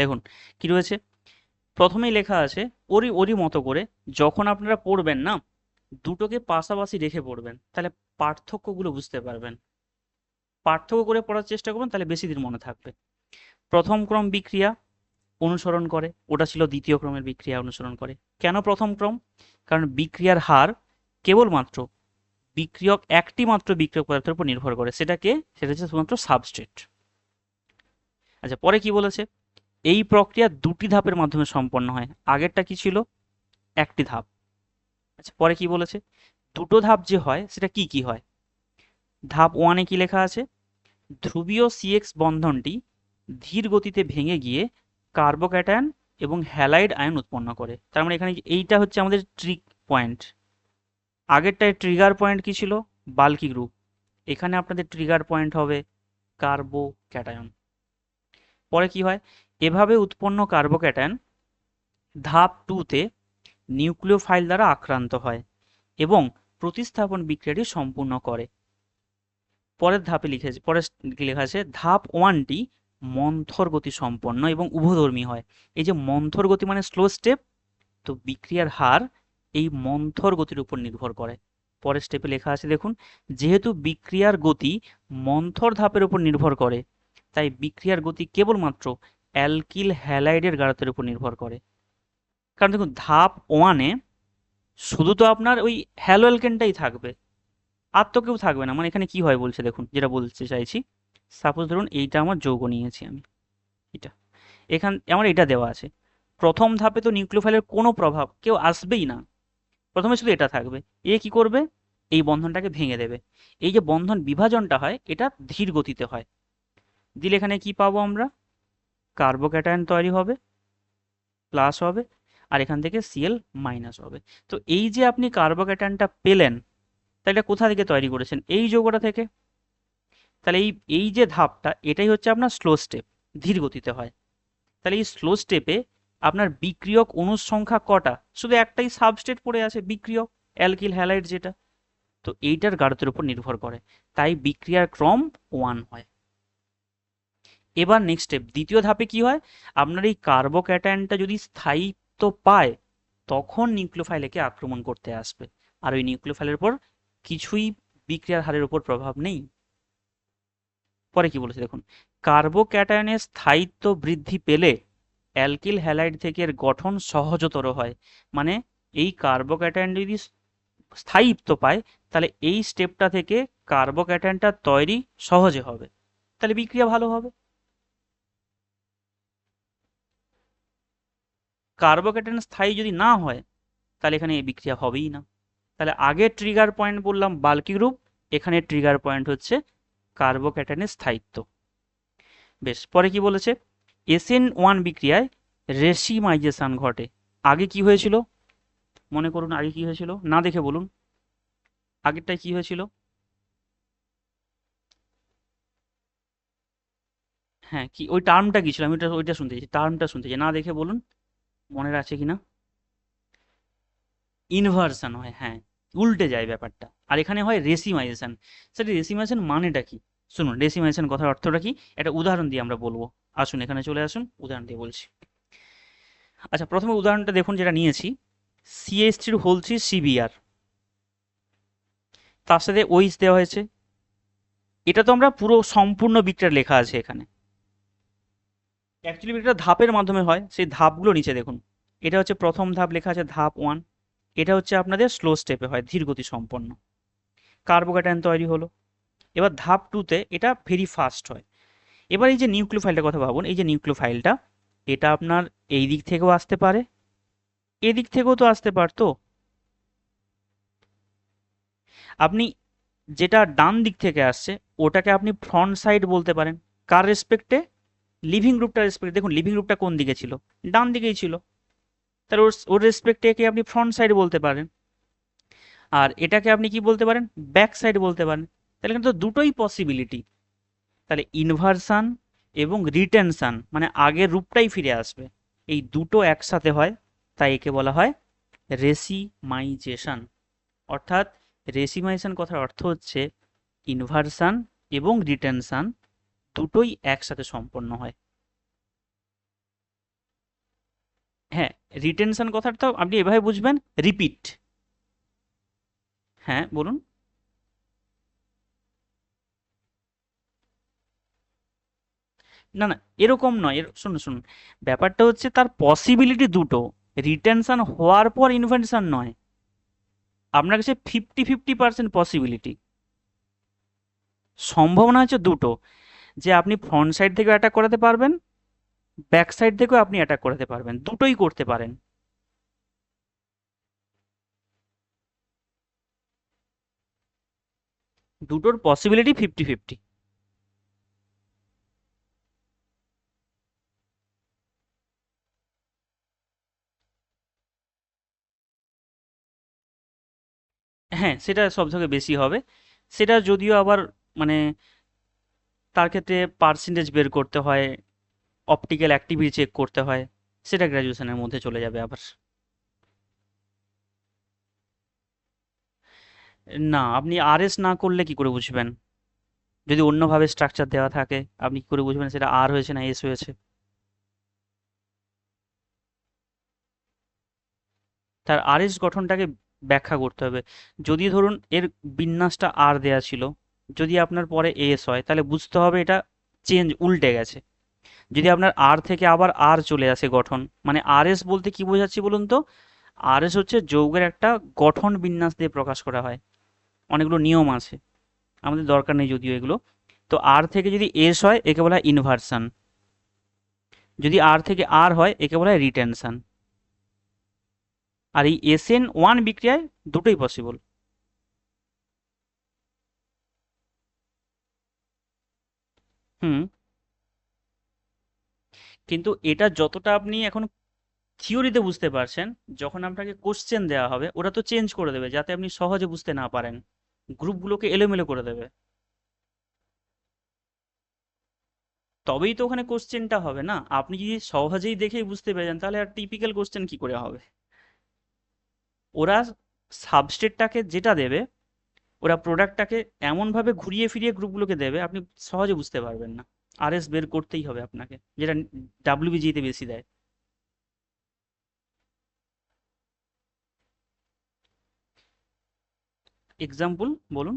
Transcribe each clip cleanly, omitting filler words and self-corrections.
দেখুন কি রয়েছে, প্রথমেই লেখা আছে ওরই ওরই মতো করে। যখন আপনারা পড়বেন না, দুটোকে পাশাপাশি রেখে পড়বেন, তাহলে পার্থক্যগুলো বুঝতে পারবেন। পার্থক্য করে পড়ার চেষ্টা করবেন, তাহলে বেশি দিন মনে থাকবে। প্রথম ক্রম বিক্রিয়া অনুসরণ করে, ওটা ছিল দ্বিতীয় ক্রমের বিক্রিয়া অনুসরণ করে। কেন প্রথম ক্রম? কারণ বিক্রিয়ার হার কেবলমাত্র বিক্রিয়ক একটি মাত্র বিক্রিয়ক পদার্থের উপর নির্ভর করে, সেটা হচ্ছে শুধুমাত্র সাবস্ট্রেট। আচ্ছা, পরে কি বলেছে? এই প্রক্রিয়া দুটি ধাপের মাধ্যমে সম্পন্ন হয়। আগেরটা কি ছিল? একটি ধাপ। আচ্ছা, পরে কি বলেছে? দুটো ধাপ যে হয় সেটা কি কি হয়? ধাপ ওয়ানে কি লেখা আছে? ধ্রুবীয় সিএক্স বন্ধনটি ধীর গতিতে ভেঙে গিয়ে কার্বোক্যাটায়ন এবং হ্যালাইড আয়ন উৎপন্ন করে। তার মানে এখানে এইটা হচ্ছে আমাদের ট্রিক পয়েন্ট। আগেরটায় ট্রিগার পয়েন্ট কি ছিল? Bulky group. এখানে আপনাদের ট্রিগার পয়েন্ট হবে কার্বোক্যাটায়ন। পরে কি হয়? এভাবে উৎপন্ন কার্বোক্যাটায়ন ধাপ টুতে নিউক্লিওফাইল দ্বারা আক্রান্ত হয় এবং প্রতিস্থাপন বিক্রিয়াটি সম্পূর্ণ করে। পরের ধাপে লিখেছে, পরে কি লেখা আছে? ধাপ ওয়ানটি মন্থর গতি সম্পন্ন এবং উভধর্মী হয়। এই যে মন্থর গতি মানে স্লো স্টেপ, তো বিক্রিয়ার হার এই মন্থর গতির উপর নির্ভর করে। পরের স্টেপে লেখা আছে দেখুন, যেহেতু বিক্রিয়ার গতি মন্থর ধাপের উপর নির্ভর করে, তাই বিক্রিয়ার গতি কেবলমাত্র অ্যালকিল হ্যালাইডের গাঢ়তার উপর নির্ভর করে। কারণ দেখুন, ধাপ ওয়ানে শুধু তো আপনার ওই হ্যালো অ্যালকেনটাই থাকবে, আর তো কেউ থাকবে না। মানে এখানে কি হয় বলছে দেখুন, যেটা বলতে চাইছি, সাপোজ ধরুন এইটা আমার যৌগ নিয়েছি আমি, এটা আমার এটা দেওয়া আছে। প্রথম ধাপে তো নিউক্লিওফাইলের কোনো প্রভাব কেউ আসবেই না, প্রথমে শুধু এটা থাকবে। এ কি করবে? এই বন্ধনটাকে ভেঙে দেবে। এই যে বন্ধন বিভাজনটা হয়, এটা ধীর গতিতে হয়। দিলে এখানে কি পাবো আমরা? কার্বোক্যাটায়ন তৈরি হবে, প্লাস হবে, আর এখান থেকে সিএল মাইনাস হবে। তো এই যে আপনি কার্বোক্যাটায়নটা পেলেন, তা এটা কোথা থেকে তৈরি করেছেন? এই যৌগটা থেকে। তাহলে এই এই যে ধাপটা, এটাই হচ্ছে আপনার স্লো স্টেপ, ধীর গতিতে হয়। তাহলে এই স্লো স্টেপে আপনার বিক্রিয়ক অণুর সংখ্যা কটা? শুধু একটাই সাবস্ট্রেট পড়ে আছে, বিক্রিয়ক অ্যালকিল হ্যালাইড যেটা। তো এইটার গাঢ়তার উপর নির্ভর করে, তাই বিক্রিয়ার ক্রম ওয়ান হয়। এবার নেক্সট স্টেপ, দ্বিতীয় ধাপে কি হয়? আপনার এই কার্বোক্যাটায়নটা যদি স্থায়িত্ব পায়, তখন নিউক্লিওফাইল একে আক্রমণ করতে আসবে। আর ওই নিউক্লিওফাইলের উপর কিছুই বিক্রিয়ার হারের উপর প্রভাব নেই। পরে কি বলেছে দেখুন, কার্বোক্যাটায়নের স্থায়িত্ব বৃদ্ধি পেলে অ্যালকিল হ্যালাইড থেকে এর গঠন সহজতর হয়। মানে এই কার্বোক্যাটায়ন যদি স্থায়িত্ব পায়, তাহলে এই স্টেপটা থেকে কার্বোক্যাটায়নটা তৈরি সহজে হবে, তাহলে বিক্রিয়া ভালো হবে। কার্বোক্যাটায়ন স্থায়ী যদি না হয়, তাহলে এখানে এই বিক্রিয়া হবেই না। তাহলে আগে ট্রিগার পয়েন্ট বললাম বাল্কি গ্রুপ, এখানে ট্রিগার পয়েন্ট হচ্ছে কার্বোক্যাটায়নের স্থায়িত্ব। বেশ, পরে কি বলেছে? এসএন ওয়ান বিক্রিয়ায় রেসিমাইজেশন ঘটে। আগে কি হয়েছিল? মনে করুন আগে কি হয়েছিল, না দেখে বলুন। আগেরটায় কি হয়েছিল? হ্যাঁ, কি ওই টার্মটা কি ছিল? আমি ওইটা শুনতে চাইছি, টার্মটা শুনতে চাই, না দেখে বলুন। মনে আছে কিনা? ইনভার্সন হয়, হ্যাঁ, উল্টে যায় ব্যাপারটা। আর এখানে হয় রেসিমাইজেশন। সেটা রেসিমাইজেশন মানেটা কি? শুনুন, রেসিমাইজেশন কথার অর্থটা কি, একটা উদাহরণ দিয়ে আমরা বলবো। আসুন এখানে চলে আসুন, উদাহরণ দিয়ে বলছি। আচ্ছা, প্রথমে উদাহরণটা দেখুন যেটা নিয়েছি, CH3 হোল 3 CBr, তার সাথে ওইচ দেওয়া হয়েছে। এটা তো আমরা পুরো সম্পূর্ণ বিক্রিয়ার লেখা আছে এখানে। অ্যাকচুয়ালি বিক্রিয়াটা ধাপের মাধ্যমে হয়, সেই ধাপগুলো নিচে দেখুন। এটা হচ্ছে প্রথম ধাপ, লেখা আছে ধাপ ওয়ান। এটা হচ্ছে আপনাদের স্লো স্টেপে হয়, ধীর গতি সম্পন্ন। কার্বোক্যাটায়ন তৈরি হলো। এবার ধাপ টুতে এটা ভেরি ফাস্ট হয়। এবার এই যে নিউক্লিওফাইলটার কথা ভাবুন, এই যে নিউক্লিওফাইলটা, এটা আপনার এই দিক থেকেও আসতে পারে, এদিক থেকেও তো আসতে পারতো। আপনি যেটা ডান দিক থেকে আসছে, ওটাকে আপনি ফ্রন্ট সাইড বলতে পারেন। কার রেসপেক্টে? লিভিং গ্রুপটার রেসপেক্টে। দেখুন লিভিং গ্রুপটা কোন দিকে ছিল? ডান দিকেই ছিল। তাহলে ওর ওর রেসপেক্টে একে আপনি ফ্রন্ট সাইড বলতে পারেন। আর এটাকে আপনি কি বলতে পারেন? ব্যাক সাইড বলতে পারেন। তাহলে কিন্তু দুটোই পসিবিলিটি। তাহলে ইনভার্সান এবং রিটেনশন, মানে আগের রূপটাই ফিরে আসবে, এই দুটো একসাথে হয়, তাই একে বলা হয় রেসিমাইজেশন। অর্থাৎ রেসিমাইজেশন কথার অর্থ হচ্ছে ইনভার্সান এবং রিটেনশন দুটোই একসাথে সম্পন্ন হয়। রিটেনশন কথাটা আপনি এভাবে বুঝবেন, রিপিট। হ্যাঁ বলুন। না না, এরকম নয়, শুনুন শুনুন, ব্যাপারটা হচ্ছে তার পসিবিলিটি দুটো, রিটেনশন হওয়ার পর ইনভেনশন নয়। আপনার কাছে 50-50% পসিবিলিটি, সম্ভাবনা হচ্ছে দুটো, যে আপনি ফ্রন্ট সাইড থেকেও অ্যাটাক করাতে পারবেন, ব্যাক সাইড থেকেও আপনি অ্যাটাক করাতে পারবেন, দুটোই করতে পারেন। দুটোর পসিবিলিটি 50-50। হ্যাঁ, সেটা সব থেকে বেশি হবে। সেটা যদিও আবার মানে তার ক্ষেত্রে পার্সেন্টেজ বের করতে হয়, অপটিক্যাল অ্যাক্টিভিটি চেক করতে হয়, সেটা গ্র্যাজুয়েশনের মধ্যে চলে যাবে আবার। না, আপনি আরএস না করলে কি করে বুঝবেন? যদি অন্যভাবে স্ট্রাকচার দেওয়া থাকে, আপনি কি করে বুঝবেন সেটা আর হয়েছে না এস হয়েছে? তার আরএস গঠনটাকে ব্যাখ্যা করতে হবে। যদি ধরুন এর বিন্যাসটা আর দেয়া ছিল, যদি আপনার পরে এস হয় তাহলে বুঝতে হবে এটা চেঞ্জ, উল্টে গেছে। যদি আপনার আর থেকে আবার আর চলে আসে গঠন, মানে আরএস বলতে কি বোঝাচ্ছি বলুন তো? আরএস হচ্ছে যৌগের একটা গঠন বিন্যাস দিয়ে প্রকাশ করা হয়, অনেকগুলো নিয়ম আছে, আমাদের দরকার নেই যদিও এগুলো। তো আর থেকে যদি এস হয় একে বলা হয় ইনভার্সন, যদি আর থেকে আর হয় একে বলা হয় রিটেনশন। আর এই SN1 বিক্রিয়ায় দুটোই পসিবল। হুম। কিন্তু এটা যতটা আপনি এখন থিওরিতে বুঝতে পারছেন, যখন আপনাকে কোশ্চেন দেওয়া হবে ওরা তো চেঞ্জ করে দেবে যাতে আপনি সহজে বুঝতে না পারেন, গ্রুপগুলোকে এলোমেলো করে দেবে। তবেই তো ওখানে কোশ্চেনটা হবে না। আপনি যদি সহজেই দেখেই বুঝতে পেরে যান তাহলে আর টিপিক্যাল কোশ্চেন কি করে হবে? ওরা সাবস্টেটটাকে যেটা দেবে, ওরা প্রোডাক্টটাকে এমনভাবে ঘুরিয়ে ফিরিয়ে গ্রুপগুলোকে দেবে আপনি সহজে বুঝতে পারবেন না। আরএস বের করতেই হবে আপনাকে, যেটা ডাব্লিউবিজিতে বেশি দেয়। এক্সাম্পল বলুন।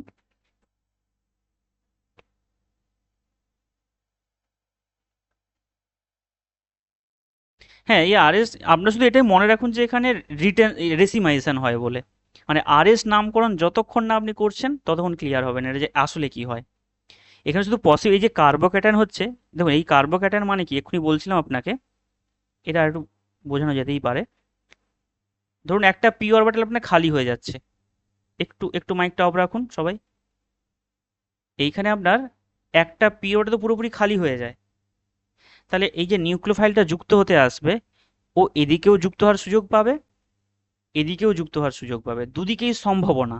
হ্যাঁ, এই আরএস আপনার শুধু এটাই মনে রাখুন যে এখানে রিটেন রেসিমাইজেশন হয় বলে, মানে আরএস নামকরণ যতক্ষণ না আপনি করছেন ততক্ষণ ক্লিয়ার হবে না এটা যে আসলে কি হয়। এখানে শুধু এই যে কার্বোক্যাটায়ন হচ্ছে, দেখুন এই কার্বোক্যাটায়ন মানে কি এক্ষুনি বলছিলাম আপনাকে, এটা একটু বোঝানো যেতেই পারে। ধরুন একটা পি অরবিটাল আপনার খালি হয়ে যাচ্ছে, একটু একটু মাইকটা অফ রাখুন সবাই। এইখানে আপনার একটা পি অরবিটাল তো পুরোপুরি খালি হয়ে যায়, তাহলে এই যে নিউক্লিওফাইলটা যুক্ত হতে আসবে, ও এদিকেও যুক্ত হওয়ার সুযোগ পাবে, এদিকেও যুক্ত হওয়ার সুযোগ পাবে, দুদিকেই সম্ভাবনা।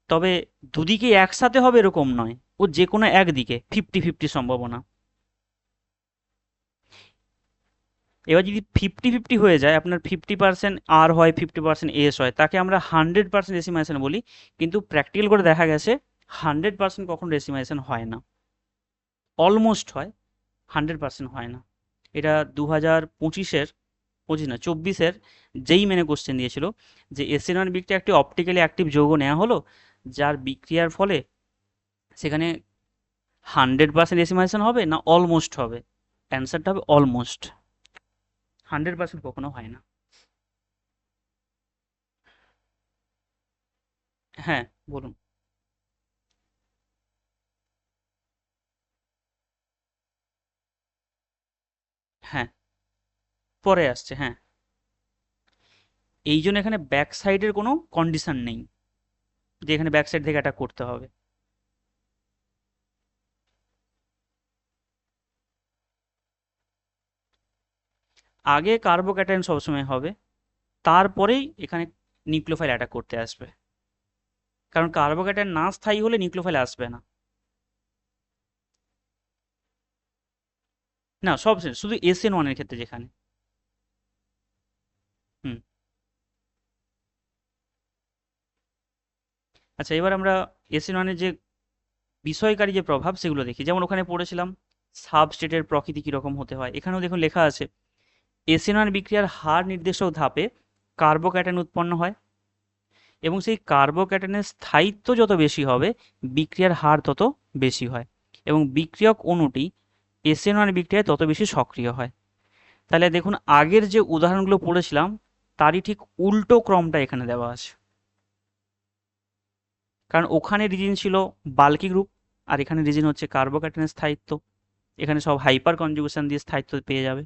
তবে দুদিকেই একসাথে হবে এরকম নয়, ও যে কোনো একদিকে 50-50 সম্ভাবনা। এবার যদি 50-50 হয়ে যায়, আপনার 50% আর হয় 50% এস হয়, তাকে আমরা 100% রেসিমাইশন বলি। কিন্তু প্র্যাকটিক্যাল করে দেখা গেছে 100% কখনো রেসিমাইশন হয় না, অলমোস্ট হয়, 100% হয় না। এটা 2025-এর, 25 না 24-এর যেই মেনে কোশ্চেন দিয়েছিল, যে এসএন1 বিক্রিয়া একটি অপটিক্যালি অ্যাক্টিভ যৌগ নেওয়া হলো, যার বিক্রিয়ার ফলে সেখানে 100% রেসিমাইশন হবে না অলমোস্ট হবে। অ্যান্সারটা হবে অলমোস্ট, 100% কখনো হয় না। হ্যাঁ বলুন। হ্যাঁ, পরে আসছে, হ্যাঁ। এই জন্য এখানে ব্যাক সাইডের কোনো কন্ডিশন নেই যে এখানে ব্যাক সাইড থেকে অ্যাটাক করতে হবে। আগে কার্বোক্যাটায়ন সবসময় হবে, তারপরেই এখানে নিউক্লিওফাইল অ্যাটাক করতে আসবে। কারণ কার্বোক্যাটায়ন না স্থায়ী হলে নিউক্লিওফাইল আসবে না। না, সব শেষ, শুধু SN1 এর ক্ষেত্রে যেখানে। হুম। আচ্ছা, এবার আমরা SN1 এর যে বিষয়কারী যে প্রভাব সেগুলো দেখি। যেমন ওখানে পড়েছিলাম সাবস্টেটের প্রকৃতি কীরকম হতে হয়, এখানেও দেখুন লেখা আছে এসএন1 বিক্রিয়ার হার নির্দেশক ধাপে কার্বোক্যাটায়ন উৎপন্ন হয় এবং সেই কার্বোক্যাটায়নের স্থায়িত্ব যত বেশি হবে বিক্রিয়ার হার তত বেশি হয় এবং বিক্রিয়ক অণুটি এসএন1 বিক্রিয়ায় তত বেশি সক্রিয় হয়। তাহলে দেখুন আগের যে উদাহরণগুলো পড়েছিলাম তারই ঠিক উল্টো ক্রমটা এখানে দেওয়া আছে, কারণ ওখানে রিজিন ছিল বাল্কি গ্রুপ আর এখানে রিজিন হচ্ছে কার্বোক্যাটায়নের স্থায়িত্ব। এখানে সব হাইপার কনজুগেশন দিয়ে স্থায়িত্ব পেয়ে যাবে।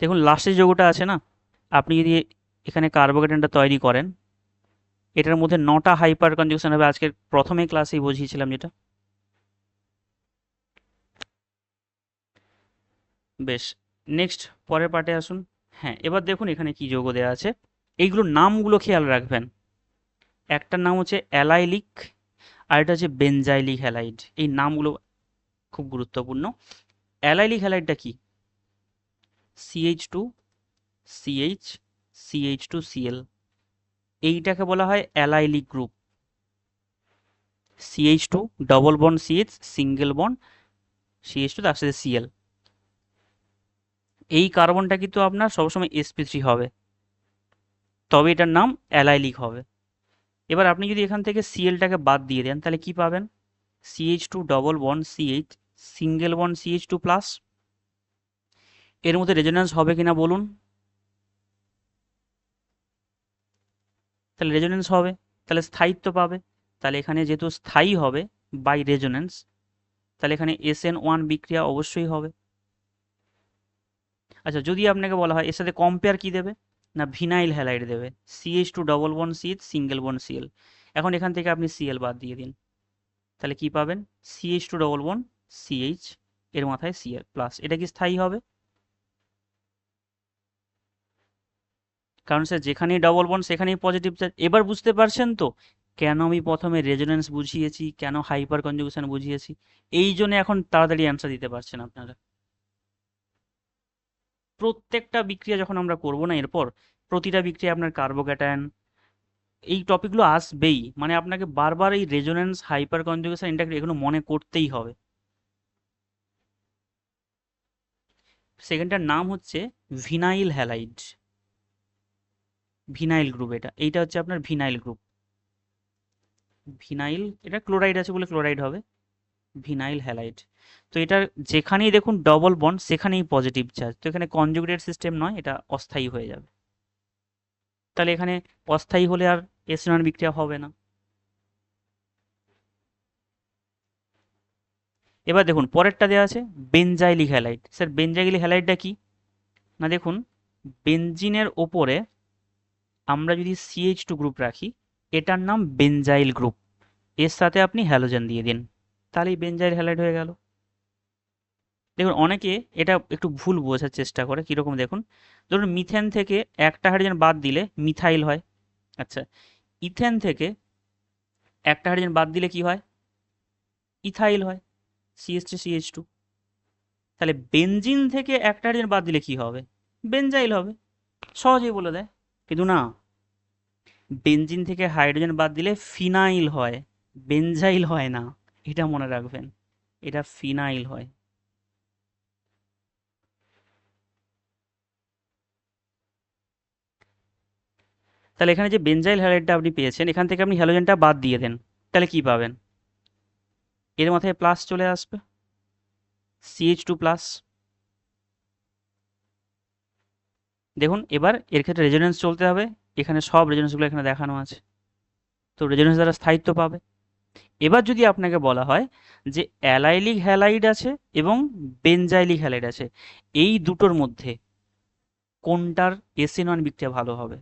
দেখুন লাস্টের যৌগটা আছে না, আপনি যদি এখানে কার্বোক্যাটায়নটা তৈরি করেন এটার মধ্যে 9টা হাইপার কনজুগেশন হবে, আজকের প্রথমে ক্লাসেই বুঝিয়েছিলাম যেটা। বেশ, নেক্সট পরের পার্টে আসুন। হ্যাঁ, এবার দেখুন এখানে কি যৌগ দেওয়া আছে, এইগুলোর নামগুলো খেয়াল রাখবেন। একটার নাম হচ্ছে অ্যালাইলিক আর এটা হচ্ছে বেনজাইলিক হ্যালাইড। এই নামগুলো খুব গুরুত্বপূর্ণ। অ্যালাইলিক হ্যালাইডটা কি? CH2 CH CH2 Cl, এইটাকে বলা হয় allylic group. CH2 double bond CH single bond CH2 তার সাথে Cl, এই কার্বনটা কিন্তু আপনার সবসময় sp3 হবে, তবে এটার নাম অ্যালাইলিক হবে। এবার আপনি যদি এখান থেকে Clটাকে বাদ দিয়ে দেন তাহলে কি পাবেন? CH2 double bond CH single bond CH2 plus. এর মধ্যে রেজোন্যান্স হবে কিনা বলুন? তাহলে রেজোন্যান্স হবে, তাহলে স্থায়িত্ব পাবে। তাহলে এখানে যেহেতু স্থায়ী হবে বাই রেজোন্যান্স, তাহলে এখানে SN1 বিক্রিয়া অবশ্যই হবে। আচ্ছা, যদি আপনাকে বলা হয় এর সাথে কম্পেয়ার কি দেবে, না ভিনাইল হ্যালাইড দেবে, CH2 double bond CH single bond Cl। এখন এখান থেকে আপনি Cl বাদ দিয়ে দিন, তাহলে কি পাবেন? CH2 ডবল বন্ড CH এর মাথায় Cl প্লাস। এটা কি স্থায়ী হবে? কারণ স্যার যেখানেই ডবল বন্ড সেখানেই পজিটিভ চার্জ। এবার বুঝতে পারছেন তো কেন আমি প্রথমে রেজোনেন্স বুঝিয়েছি, কেন হাইপার কনজুগেশন বুঝিয়েছি? এই জন্য এখন তাড়াতাড়ি অ্যান্সার দিতে পারছেন আপনারা। প্রত্যেকটা বিক্রিয়া যখন আমরা করব না এরপর, প্রতিটা বিক্রিয়া আপনার কার্বোক্যাটায়ন এই টপিকগুলো আসবেই, মানে আপনাকে বারবার এই রেজোনেন্স হাইপার কনজুগেশন ইন্টাগ্রেট এগুলো মনে করতেই হবে। সেকেন্ডটার নাম হচ্ছে ভিনাইল হ্যালাইড, ভিনাইল গ্রুপ। এইটা হচ্ছে আপনার ভিনাইল গ্রুপ। ভিনাইল, এটা ক্লোরাইড আছে বলে ক্লোরাইড হবে, ভিনাইল হ্যালাইড। তো এটার যেখানেই দেখুন ডবল বন্ড সেখানেই পজিটিভ চার্জ, তো এখানে কনজুগেটেড সিস্টেম নয়, এটা অস্থায়ী হয়ে যাবে। তাহলে এখানে অস্থায়ী হলে আর এসএন বিক্রিয়া হবে না। এবার দেখুন পরেরটা দেওয়া আছে বেনজাইলিক হ্যালাইড। স্যার বেনজাইলিক হ্যালাইডটা কি? না দেখুন, বেনজিনের ওপরে আমরা যদি CH2 গ্রুপ রাখি এটার নাম বেনজাইল গ্রুপ, এর সাথে আপনি হ্যালোজেন দিয়ে দিন, তাহলেই বেনজাইল হ্যালাইড হয়ে গেল। দেখুন অনেকে এটা একটু ভুল বোঝার চেষ্টা করে, কীরকম দেখুন, ধরুন মিথেন থেকে একটা হাইড্রোজেন বাদ দিলে মিথাইল হয়। আচ্ছা, ইথেন থেকে একটা হাইড্রোজেন বাদ দিলে কি হয়? ইথাইল হয়, CH3CH2। তাহলে বেনজিন থেকে একটা হাইড্রোজেন বাদ দিলে কি হবে? বেনজাইল হবে, সহজেই বলে দেয়। কিন্তু না, বেনজিন থেকে হাইড্রোজেন বাদ দিলে ফিনাইল হয়, বেনজাইল হয় না, এটা মনে রাখবেন, এটা ফিনাইল হয়। তাহলে এখানে যে বেনজাইল হ্যালাইডটা আপনি পেয়েছেন এখান থেকে আপনি হ্যালোজেনটা বাদ দিয়ে দেন, তাহলে কি পাবেন? এর মাথায় প্লাস চলে আসবে, CH2 প্লাস। দেখুন এবার এর ক্ষেত্রে রেজোনেন্স চলতে হবে, এখানে সব রেজোনেন্সগুলো এখানে দেখানো আছে, তো রেজোনেন্স দ্বারা স্থায়িত্ব পাবে। এবার যদি আপনাকে বলা হয় যে অ্যালাইলিক হ্যালাইড আছে এবং বেনজাইলিক হ্যালাইড আছে, এই দুটোর মধ্যে কোনটার SN1 বিক্রিয়া ভালো হবে?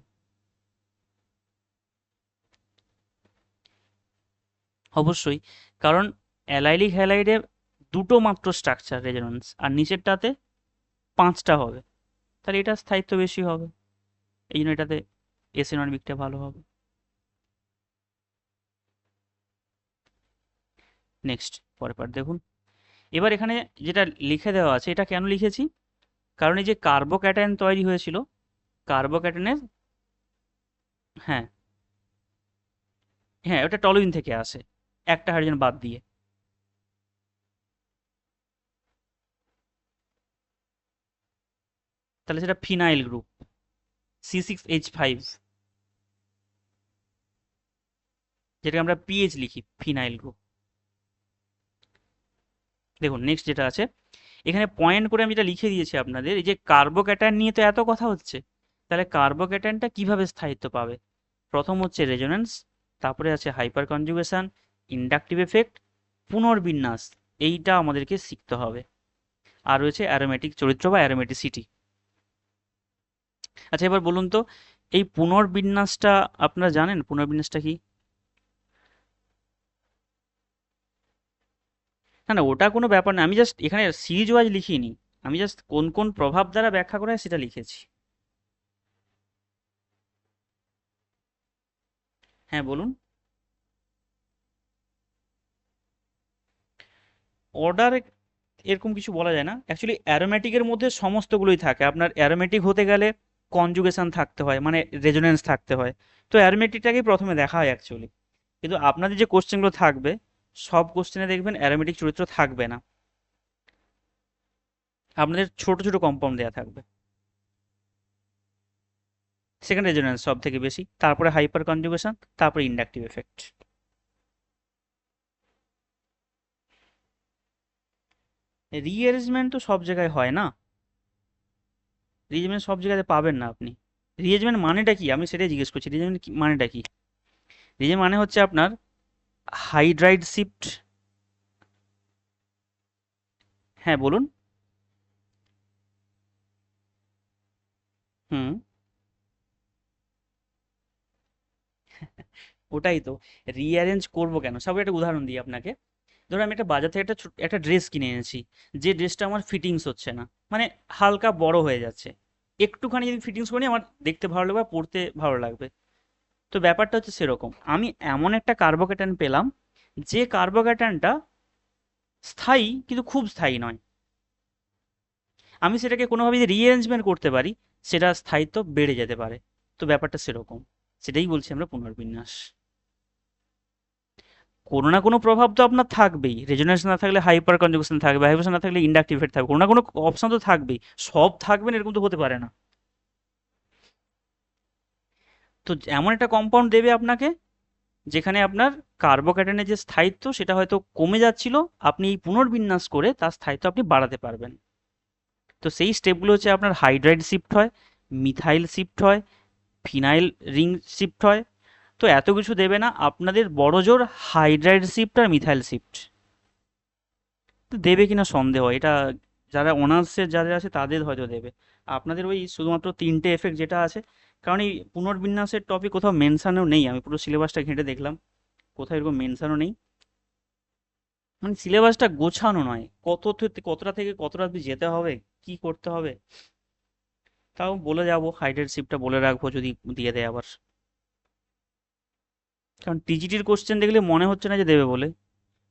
অবশ্যই, কারণ অ্যালাইলিক হ্যালাইডে দুটো মাত্র স্ট্রাকচার রেজোনেন্স আর নিচেরটাতে 5টা হবে, তাহলে এটা স্থায়িত্ব বেশি হবে, এই জন্য এটাতে SN1 বিক্রিয়া ভালো হবে। নেক্সট পরের পার্ট দেখুন। এবার এখানে যেটা লিখে দেওয়া আছে এটা কেন লিখেছি, কারণ এই যে কার্বোক্যাটায়ন তৈরি হয়েছিল, কার্বোক্যাটায়নের, হ্যাঁ হ্যাঁ ওটা টলুইন থেকে আসে একটা হাইড্রোজেন বাদ দিয়ে। তাহলে সেটা ফিনাইল গ্রুপ, C6H5, যেটাকে আমরা পিএইচ লিখি, ফিনাইল গ্রুপ। দেখুন নেক্সট যেটা আছে, এখানে পয়েন্ট করে আমি যেটা লিখে দিয়েছি আপনাদের, এই যে কার্বোক্যাটায়ন নিয়ে তো এত কথা হচ্ছে, তাহলে কার্বোক্যাটায়নটা কিভাবে স্থায়িত্ব পাবে? প্রথম হচ্ছে রেজোনেন্স, তারপরে আছে হাইপার কনজুগেশন, ইন্ডাকটিভ এফেক্ট, পুনর্বিন্যাস, এইটা আমাদেরকে শিখতে হবে। আর রয়েছে অ্যারোমেটিক চরিত্র বা অ্যারোমেটিসিটি। আচ্ছা এবার বলুন তো, এই পুনর্বিন্যাসটা আপনারা জানেন পুনর্বিন্যাসটা কি? না না, ওটা কোনো ব্যাপার না, আমি জাস্ট এখানে সিরিজ ওয়াইজ লিখিনি, আমি জাস্ট কোন কোন প্রভাব দ্বারা ব্যাখ্যা করা হয় সেটা লিখেছি। হ্যাঁ বলুন। অর্ডার এরকম কিছু বলা যায় না, অ্যাকচুয়ালি অ্যারোমেটিকের মধ্যে সমস্তগুলোই থাকে। আপনার অ্যারোমেটিক হতে গেলে কনজুগেশন থাকতে হয়, মানে রেজোনেন্স থাকতে হয়, তো অ্যারোমেটিকটাকেই প্রথমে দেখা হয় অ্যাকচুয়ালি। কিন্তু আপনাদের যে কোশ্চেনগুলো থাকবে, সব কোশ্চেনে দেখবেন অ্যারোমেটিক চরিত্র থাকবে না, আপনাদের ছোট ছোট কম্পাউন্ড দেওয়া থাকবে। সেখানে রেজোনেন্স সব থেকে বেশি, তারপরে হাইপার কনজুগেশন, তারপরে ইন্ডাকটিভ এফেক্ট। রিঅ্যারেঞ্জমেন্ট তো সব জায়গায় হয় না, রিঅ্যারেঞ্জমেন্ট সব জায়গাতে পাবেন না আপনি। রিঅ্যারেঞ্জমেন্ট মানেটা কি আমি সেটাই জিজ্ঞেস করছি, রিঅ্যারেঞ্জমেন্ট মানেটা কি? রিঅ্যারেঞ্জমেন্ট মানে হচ্ছে আপনার হাইড্রাইড শিফট। হ্যাঁ বলুন। হুম। ওটাই তো, রিঅ্যারেঞ্জ করবো কেন, সব একটা উদাহরণ দিই আপনাকে। ধরুন আমি একটা বাজার থেকে একটা ড্রেস কিনে এনেছি, যে ড্রেসটা আমার ফিটিংস হচ্ছে না, মানে হালকা বড় হয়ে যাচ্ছে, একটুখানি যদি ফিটিংস করি আমার দেখতে ভালো লাগবে, পরতে ভালো লাগবে। তো ব্যাপারটা হচ্ছে সেরকম, আমি এমন একটা কার্বোক্যাটায়ন পেলাম, যে কার্বোক্যাটায়নটা স্থায়ী কিন্তু খুব স্থায়ী নয়, আমি সেটাকে কোনোভাবে যদি রিঅ্যারেঞ্জমেন্ট করতে পারি, সেটা স্থায়িত্ব বেড়ে যেতে পারে। তো ব্যাপারটা সেরকম, সেটাই বলছি আমরা পুনর্বিন্যাস। কোনো না কোনো প্রভাব তো আপনার থাকবেই, রেজোনেন্স না থাকলে হাইপার কনজুগেশন থাকবে, হাইপার না থাকলে ইন্ডাকটিভ এফেক্ট থাকবে, কোনো না কোনো অপশন তো থাকবেই। সব থাকবে না এরকম তো হতে পারে না। তো এমন একটা কম্পাউন্ড দেবে আপনাকে, যেখানে আপনার কার্বোক্যাটায়নের যে স্থায়িত্ব সেটা হয়তো কমে যাচ্ছিল, আপনি এই পুনর্বিন্যাস করে তার স্থায়িত্ব আপনি বাড়াতে পারবেন। তো সেই স্টেপগুলো হচ্ছে আপনার হাইড্রাইড শিফট হয়, মিথাইল শিফট হয়, ফিনাইল রিং শিফট হয়। তো এত কিছু দেবে না আপনাদের, বড়জোর হাইড্রাইড শিফট আর মিথাইল শিফট তো দেবে কিনা সন্দেহ, এটা যারা অনার্সের যাদের আছে তাদের হয়তো দেবে। আপনাদের ওই শুধুমাত্র তিনটে এফেক্ট যেটা আছে, কারণ এই পুনর্বিন্যাসের টপিক কোথাও মেনশানও নেই, আমি পুরো সিলেবাসটা ঘেঁটে দেখলাম, কোথাও এরকম মেনশানও নেই। মানে সিলেবাসটা গোছানো নয়, কতটা থেকে কতটা অব্দি যেতে হবে, কি করতে হবে। তাও বলে যাবো, হাইড্রাইড শিফটটা বলে রাখবো যদি দিয়ে দেয় আবার। কারণ টিজিটির কোশ্চেন দেখলে মনে হচ্ছে না যে দেবে বলে,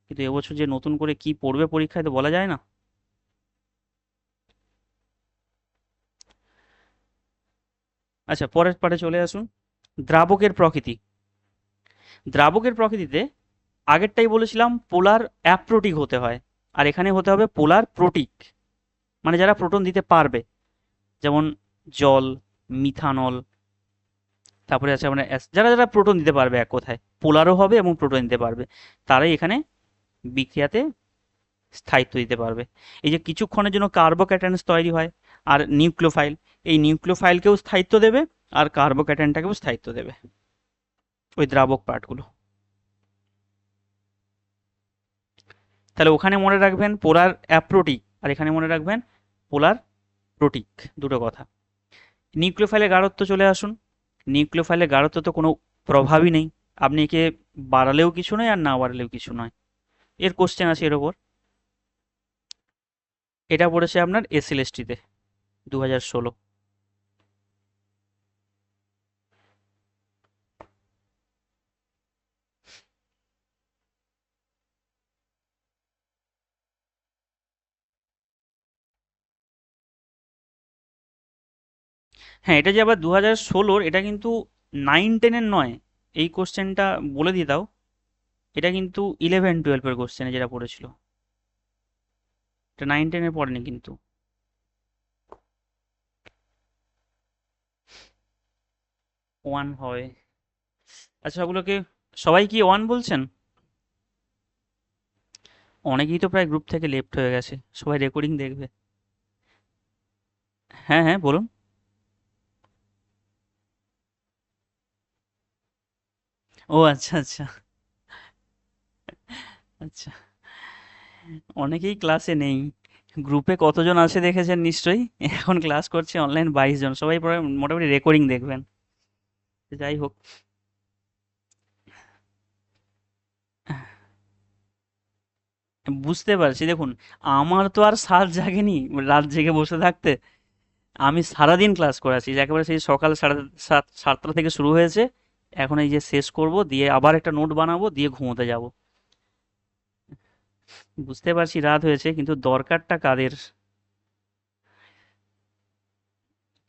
কিন্তু এবছর যে নতুন করে কি পড়বে পরীক্ষায় তো বলা যায় না। আচ্ছা পরের পার্টে চলে আসুন, দ্রাবকের প্রকৃতি। দ্রাবকের প্রকৃতিতে আগেরটাই বলেছিলাম পোলার অ্যাপ্রোটিক হতে হয়, আর এখানে হতে হবে পোলার প্রোটিক, মানে যারা প্রোটন দিতে পারবে, যেমন জল, মিথানল, তারপরে আছে আপনার যারা যারা প্রোটন দিতে পারবে, এক কথায় পোলারও হবে এবং প্রোটন দিতে পারবে, তারাই এখানে বিক্রিয়াতে স্থায়িত্ব দিতে পারবে। এই যে কিছুক্ষণের জন্য কার্বোক্যাটায়নস তৈরি হয়, আর নিউক্লিওফাইল, এই নিউক্লিওফাইলকেও স্থায়িত্ব দেবে, আর কার্বোক্যাটায়নটাকেও স্থায়িত্ব দেবে, ওই দ্রাবক পার্টগুলো। তাহলে ওখানে মনে রাখবেন পোলার অ্যাপ্রোটিক, আর এখানে মনে রাখবেন পোলার প্রোটিক, দুটো কথা। নিউক্লিওফাইলের গাঢ়ত্ব চলে আসুন। নিউক্লিওফাইলের গাঢ়ত্ব তো কোনো প্রভাবই নেই, আপনি একে বাড়ালেও কিছু নয় আর না বাড়ালেও কিছু নয়, এর কোশ্চেন আছে এর ওপর। এটা পড়েছে আপনার এসএলএসটিতে 2016। হ্যাঁ এটা যে আবার 2016, এটা কিন্তু 9-10-এর নয়, এই কোশ্চেনটা বলে দিয়ে দাও, এটা কিন্তু 11-12-এর কোশ্চেনে যেটা পড়েছিল, এটা 9-10-এ পড়েনি কিন্তু। ওয়ান হয়। আচ্ছা ওগুলোকে সবাই কি ওয়ান বলছেন? অনেকেই তো প্রায় গ্রুপ থেকে লেফট হয়ে গেছে, সবাই রেকর্ডিং দেখবে। হ্যাঁ হ্যাঁ বলুন। ও আচ্ছা আচ্ছা। আচ্ছা, অনেকেই ক্লাসে নেই। গ্রুপে কতজন আছে দেখেছেন নিশ্চয়ই। এখন ক্লাস করছে অনলাইন 22 জন, সবাই পরে মোটামুটি রেকর্ডিং দেখবেন। যাই হোক, বুঝতে পারছি। দেখুন, আমার তো আর সাত জাগেনি রাত জেগে বসে থাকতে। আমি সারাদিন ক্লাস করেছি, একেবারে সেই সকাল 7:30 থেকে শুরু হয়েছে। এখন এই যে শেষ করব, দিয়ে আবার একটা নোট বানাবো, দিয়ে ঘুমোতে যাব। বুঝতে পারছি রাত হয়েছে, কিন্তু দরকারটা কাদের?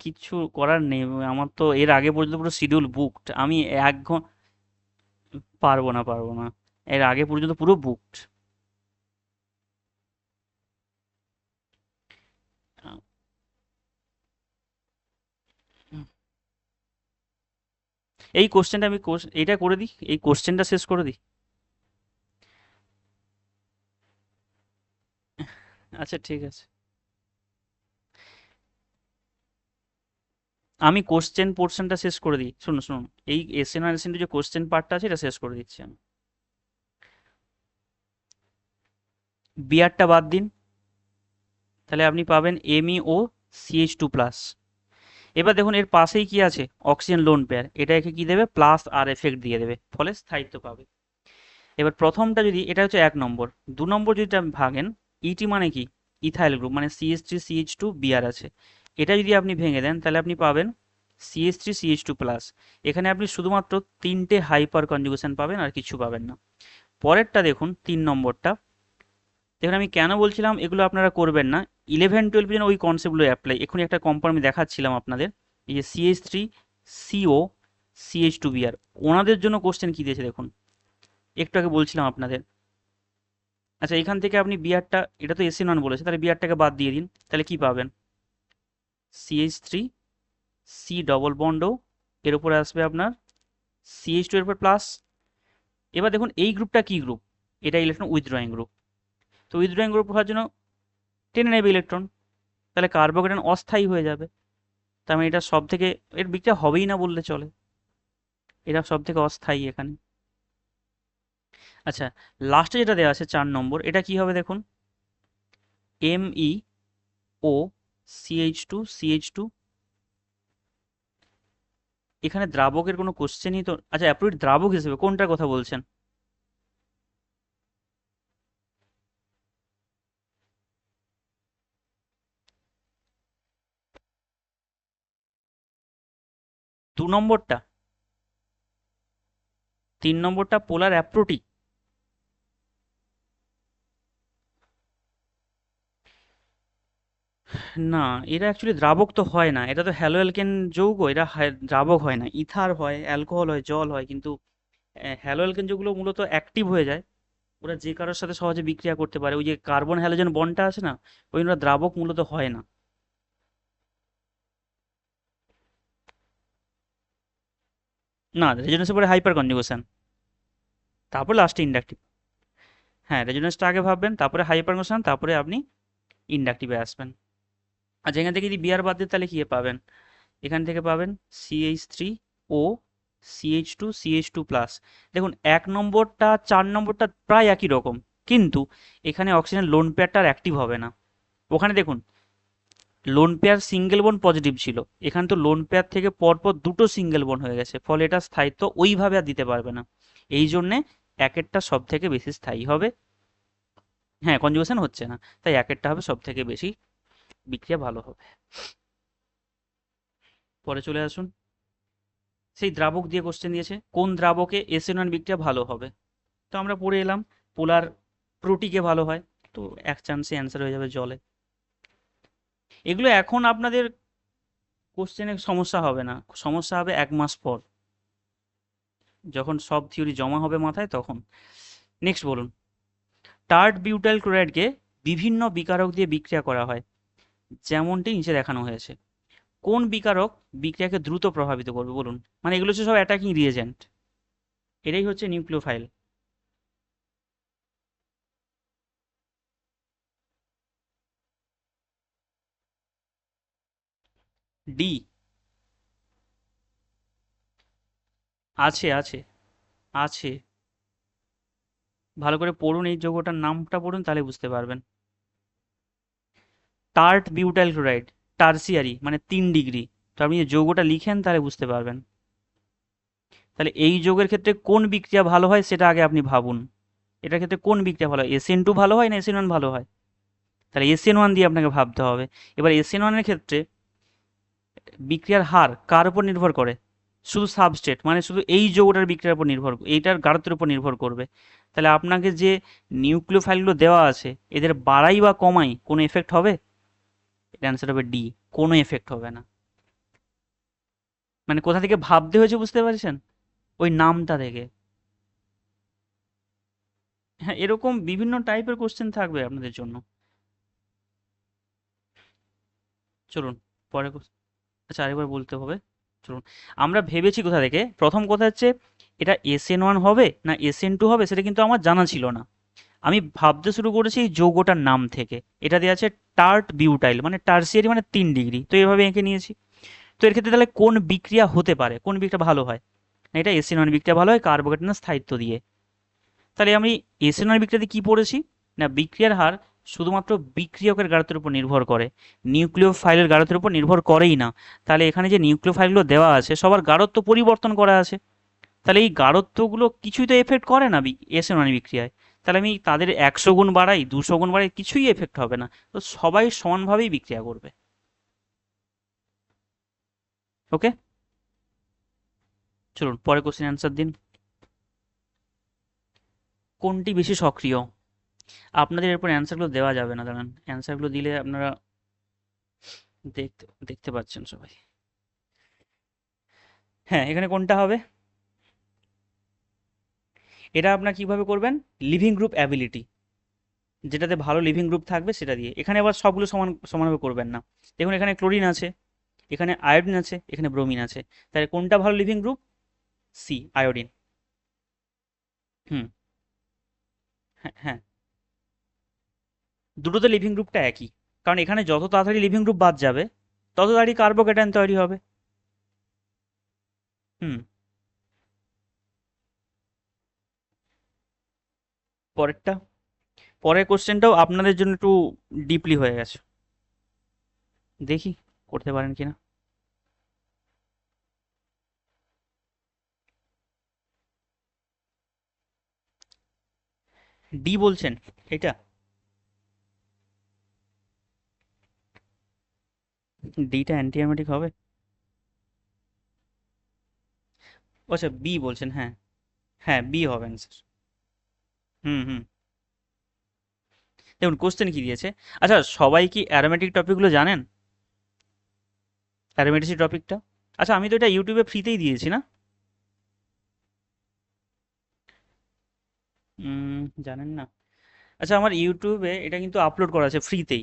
কিচ্ছু করার নেই। আমার তো এর আগে পর্যন্ত পুরো শিডিউল বুকড। আমি 1 ঘন্টা পারবো না, পারবো না। এর আগে পর্যন্ত পুরো বুকড। এই কোশ্চেনটা আমি এইটা করে দিই, এই কোশ্চেনটা শেষ করে দিই। আচ্ছা ঠিক আছে, আমি কোশ্চেন পোর্শনটা শেষ করে দিই। শুনুন শুনুন, এই এসএন আর এসএন যে কোশ্চেন পার্টটা আছে এটা শেষ করে দিচ্ছি আমি। বিআরটা বাদ দিন, তাহলে আপনি পাবেন এমইও CH2+। এবার দেখুন এর পাশেই কি আছে, অক্সিজেন লোন পেয়ার, এটা একে কি দেবে, প্লাস আর এফেক্ট দিয়ে দেবে, ফলে স্থায়িত্ব পাবে। এবার প্রথমটা যদি, এটা হচ্ছে 1 নম্বর। 2 নম্বর যদি আপনি ভাঙেন, ইটি মানে কি, ইথাইল গ্রুপ, মানে CH3 CH2 বিআর আছে। এটা যদি আপনি ভেঙে দেন তাহলে আপনি পাবেন CH3 CH2+। এখানে আপনি শুধুমাত্র 3টে হাইপার কনজুগেশন পাবেন, আর কিছু পাবেন না। পরেরটা দেখুন, 3 নম্বরটা। দেখুন আমি কেন বলছিলাম এগুলো আপনারা করবেন না। 11 12 যেন ওই কনসেপ্টগুলো অ্যাপ্লাই। এখনই একটা কম্পাউন্ড আমি দেখাচ্ছিলাম আপনাদের, এই যে CH3CO CH2 বিআর, ওনাদের জন্য কোশ্চেন কি দিয়েছে দেখুন। একটু আগে বলছিলাম আপনাদের। আচ্ছা, এখান থেকে আপনি বিআরটা, এটা তো এসি নন বলেছে, তাহলে বিআরটাকে বাদ দিয়ে দিন, তাহলে কি পাবেন, CH3 C ডবল বন্ড, এর উপরে আসবে আপনার CH2 এর উপর প্লাস। এবার দেখুন এই গ্রুপটা কি গ্রুপ, এটা ইলেকট্রন উইথড্রয়িং গ্রুপ। তো উইথড্রয়িং গ্রুপ হওয়ার জন্য টেনে নেবে ইলেকট্রন, তাহলে কার্বোকেটান অস্থায়ী হয়ে যাবে। তার মানে এটা সব থেকে, এর বিক্রিয়া হবেই না বললে চলে, এটা সব থেকে অস্থায়ী এখানে। আচ্ছা, লাস্টে যেটা দেওয়া আছে 4 নম্বর, এটা কি হবে দেখুন, MEO CH2CH2। এখানে দ্রাবকের কোনো কোশ্চেনই তো, আচ্ছা অ্যাপ্রোড দ্রাবক হিসেবে কোনটার কথা বলছেন? 2 নম্বরটা? 3 নম্বরটা পোলার অ্যাপ্রোটি। না, এরা অ্যাকচুয়ালি দ্রাবক তো হয় না, এটা তো হ্যালো অ্যালকেন যৌগ, এরা দ্রাবক হয় না। ইথার হয়, অ্যালকোহল হয়, জল হয়, কিন্তু হ্যালো অ্যালকেন যেগুলো মূলত অ্যাক্টিভ হয়ে যায়, ওরা যে কারোর সাথে সহজে বিক্রিয়া করতে পারে, ওই যে কার্বন হ্যালোজেন বন্ডটা আছে না, ওই ওরা দ্রাবক মূলত হয় না। না, রেজোনেন্সের পরে হাইপার কনজুগেশন, তারপর লাস্টে ইন্ডাকটিভ। হ্যাঁ, রেজোনেন্সটা আগে ভাববেন, তারপরে হাইপার কনজুগেশন, তারপরে আপনি ইন্ডাকটিভে আসবেন। আচ্ছা, এখান থেকে যদি বিয়ার বাদ দিন তাহলে কি পাবেন, এখান থেকে পাবেন CH3O CH2CH2+। দেখুন 1 নম্বরটা 4 নম্বরটা প্রায় একই রকম, কিন্তু এখানে অক্সিজেন লোন পেয়ারটা আর অ্যাক্টিভ হবে না। ওখানে দেখুন লোন পেয়ার সিঙ্গেল বোন পজিটিভ ছিল, এখানে তো লোন পেয়ার থেকে পরপর দুটো সিঙ্গেল বোন হয়ে গেছে, ফলে এটা স্থায়িত্ব ওইভাবে আর দিতে পারবে না। এই জন্যে একেরটা সব থেকে বেশি স্থায়ী হবে। হ্যাঁ, কনজুগেশন হচ্ছে না, তাই একেরটা হবে সব থেকে বেশি, বিক্রিয়া ভালো হবে। পরে চলে আসুন, সেই দ্রাবক দিয়ে কোশ্চেন দিয়েছে, কোন দ্রাবকে SN1 বিক্রিয়া ভালো হবে। তো আমরা পড়ে এলাম পোলার প্রোটিকে ভালো হয়, তো এক চান্সে অ্যান্সার হয়ে যাবে জলে। এগুলো এখন আপনাদের কোশ্চেনে সমস্যা হবে না, সমস্যা হবে 1 মাস পর, যখন সব থিওরি জমা হবে মাথায় তখন। নেক্সট বলুন, টার্ট বিউটাইল ক্লোরাইডকে বিভিন্ন বিকারক দিয়ে বিক্রিয়া করা হয়, যেমনটি নিচে দেখানো হয়েছে। কোন বিকারক বিক্রিয়াকে দ্রুত প্রভাবিত করবে বলুন? মানে এগুলো হচ্ছে সব অ্যাটাকিং রিয়েজেন্ট, এটাই হচ্ছে নিউক্লিওফাইল। ডি। আছে আছে আছে, ভালো করে পড়ুন, এই যৌগটার নামটা পড়ুন তাহলে বুঝতে পারবেন। টার্ট বিউটাইল ক্লোরাইড, টার্সিয়ারি মানে 3 ডিগ্রি। তো আপনি যে যৌগটা লিখেন তাহলে বুঝতে পারবেন। তাহলে এই যৌগের ক্ষেত্রে কোন বিক্রিয়া ভালো হয় সেটা আগে আপনি ভাবুন। এটার ক্ষেত্রে কোন বিক্রিয়া ভালো হয়, SN2 ভালো হয় না SN1 ভালো হয়? তাহলে SN1 দিয়ে আপনাকে ভাবতে হবে। এবার SN1 এর ক্ষেত্রে বিক্রিয়ার হার কার উপর নির্ভর করে? শুধু সাবস্ট্রেট মানে শুধু এই যৌগটার বিক্রিয়ার উপর নির্ভর, এইটার গাঢ়ত্বের উপর নির্ভর করবে। তাহলে আপনাকে যে নিউক্লিওফাইলগুলো দেওয়া আছে এদের বাড়াই বা কমাই কোনো এফেক্ট হবে? এর অ্যান্সার হবে ডি, কোনো এফেক্ট হবে না। মানে কোথা থেকে ভাবতে হয়েছে বুঝতে পারছেন? ওই নামটা থেকে। হ্যাঁ, এরকম বিভিন্ন টাইপের কোশ্চেন থাকবে আপনাদের জন্য। চলুন পরে আচ্ছা আরেকবার বলতে হবে। চলুন, আমরা ভেবেছি কোথা থেকে, প্রথম কথা হচ্ছে এটা SN1 হবে না SN2 হবে সেটা কিন্তু আমার জানা ছিল না। আমি ভাবতে শুরু করেছি এই যৌগটার নাম থেকে। এটা দেওয়া আছে টার্ট বিউটাইল মানে টার্সিয়ারি মানে 3 ডিগ্রি, তো এভাবে এঁকে নিয়েছি। তো এর ক্ষেত্রে তাহলে কোন বিক্রিয়া হতে পারে, কোন বিক্রিয়া ভালো হয়? না এটা SN1 বিক্রিয়া ভালো হয় কার্বোকেটানের স্থায়িত্ব দিয়ে। তাহলে আমি SN1 বিক্রিয়াতে কি পড়েছি, না বিক্রিয়ার হার শুধুমাত্র বিক্রিয়কের গাঢ়তের উপর নির্ভর করে, নিউক্লিওফাইলের গাঢ়তের উপর নির্ভর করেই না। তাহলে এখানে যে নিউক্লিওফাইলগুলো দেওয়া আছে সবার গাঢ়ত্ব পরিবর্তন করা আছে। তাহলে এই গাঢ়ত্বগুলো কিছুই তো এফেক্ট করে না SN1 বিক্রিয়ায়। তাহলে আমি তাদের 100 গুণ বাড়াই 200 গুণ বাড়াই কিছুই এফেক্ট হবে না। তো সবাই সমানভাবেই বিক্রিয়া করবে। ওকে, চলুন পরে কোশ্চেন অ্যান্সার দিন। কোনটি বেশি সক্রিয়? আপনাদের এরপর অ্যান্সারগুলো দেওয়া যাবে না, দাঁড়ান অ্যান্সারগুলো দিলে আপনারা দেখতে দেখতে পাচ্ছেন সবাই। হ্যাঁ, এখানে কোনটা হবে? এটা আপনার কিভাবে করবেন, লিভিং গ্রুপ অ্যাবিলিটি, যেটাতে ভালো লিভিং গ্রুপ থাকবে সেটা দিয়ে। এখানে আবার সবগুলো সমান সমানভাবে করবেন না। দেখুন এখানে ক্লোরিন আছে, এখানে আয়োডিন আছে, এখানে ব্রোমিন আছে, তাহলে কোনটা ভালো লিভিং গ্রুপ? C, iodine. হুম। হ্যাঁ হ্যাঁ, দুটোতে লিভিং গ্রুপটা একই, কারণ এখানে যত তাড়াতাড়ি লিভিং গ্রুপ বাদ যাবে তত তাড়াতাড়ি কার্বোকেটায়ন তৈরি হবে। হুম। পরেরটা, পরের কোশ্চেনটাও আপনাদের জন্য একটু ডিপলি হয়ে গেছে, দেখি করতে পারেন কিনা। ডি বলছেন এটা? ডিটা অ্যান্টিঅ্যামিটিক হবে? আচ্ছা বি বলছেন, হ্যাঁ। হ্যাঁ বি হবে অ্যান্সার। হুম হুম। দেখুন কোশ্চেন কি দিয়েছে। আচ্ছা সবাই কি অ্যারোমেটিক টপিকগুলো জানেন, অ্যারোমেটিসি টপিকটা? আচ্ছা আমি তো এটা ইউটিউবে ফ্রিতেই দিয়েছি না? জানেন না? আচ্ছা আমার ইউটিউবে এটা কিন্তু আপলোড করা আছে ফ্রিতেই।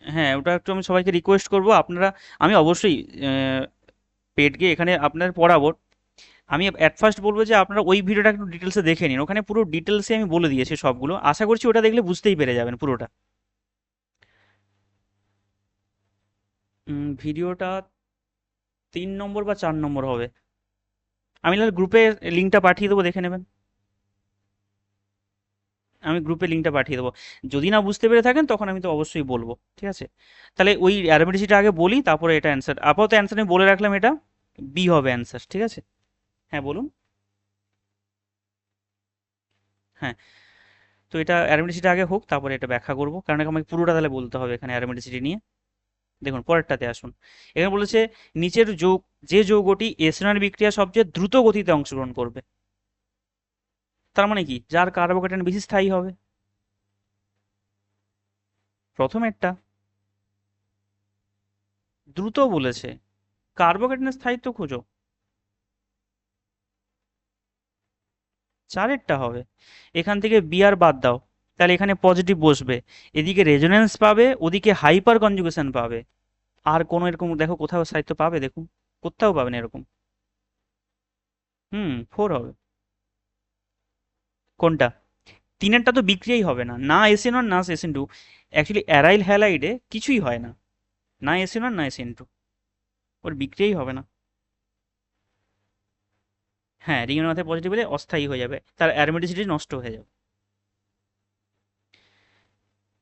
হ্যাঁ ওটা একটু আমি সবাইকে রিকোয়েস্ট করব আপনারা, আমি অবশ্যই পেডকে এখানে আপনার পড়াবো। আমি অ্যাট ফার্স্ট বলবো যে আপনারা ওই ভিডিওটা একটু ডিটেলসে দেখে নিন, ওখানে পুরো ডিটেলসে আমি বলে দিয়েছি সবগুলো, আশা করছি ওটা দেখলে বুঝতেই পেরে যাবেন পুরোটা। ভিডিওটা 3 নম্বর বা 4 নম্বর হবে। আমি তাহলে গ্রুপে লিঙ্কটা পাঠিয়ে দেবো, দেখে নেবেন। আমি গ্রুপে লিঙ্কটা পাঠিয়ে দেবো। যদি না বুঝতে পেরে থাকেন তখন আমি তো অবশ্যই বলবো, ঠিক আছে? তাহলে ওই অ্যারোমেটিসিটা আগে বলি, তারপরে এটা অ্যান্সার, আপাতত অ্যান্সার আমি বলে রাখলাম, এটা বি হবে অ্যান্সার, ঠিক আছে? হ্যাঁ বলুন। হ্যাঁ, তো এটা অ্যারোমেটিসিটা আগে হোক তারপরে এটা ব্যাখ্যা করবো, কারণ আমাকে পুরোটা তাহলে বলতে হবে এখানে অ্যারোমেটিসিটি নিয়ে। দেখুন পরেরটাতে আসুন। এখানে বলেছে নিচের যৌগ, যে যৌগটি এসএনআর বিক্রিয়া সবচেয়ে দ্রুত গতিতে অংশগ্রহণ করবে, তার মানে কি যার কার্বোকেটান বেশি স্থায়ী হবে? প্রথমেরটা দ্রুত বলেছে, কার্বোকেটানের স্থায়িত্ব খোঁজো। চারেরটা হবে, এখান থেকে বি আর বাদ দাও, তাহলে এখানে পজিটিভ বসবে, এদিকে রেজোনেন্স পাবে, ওদিকে হাইপার কনজুগেশন পাবে। আর কোনো এরকম দেখো কোথাও সাহিত্য পাবে, দেখুন কোথাও পাবে না এরকম। ফোর হবে। কোনটা? তিনেরটা তো বিক্রিয়াই হবে না, না এসএন ওয়ান না এসএন টু। অ্যাকচুয়ালি অ্যারাইল হ্যালাইডে কিছুই হয় না, না এসএন ওয়ান না এসএন টু, ওর বিক্রিয়াই হবে না। হ্যাঁ, রিংয়ের মাথায় পজিটিভ হলে অস্থায়ী হয়ে যাবে, তার অ্যারোমেটিসিটি নষ্ট হয়ে যাবে।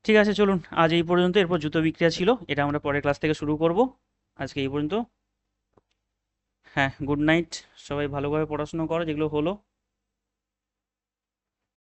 ঠিক আছে, চলুন আজ এই পর্যন্ত, এরপর জুতো বিক্রিয়া ছিল, এটা আমরা পরের ক্লাস থেকে শুরু করব। আজকে এই পর্যন্ত। হ্যাঁ, গুড নাইট। সবাই ভালোভাবে পড়াশোনা করো যেগুলো হলো।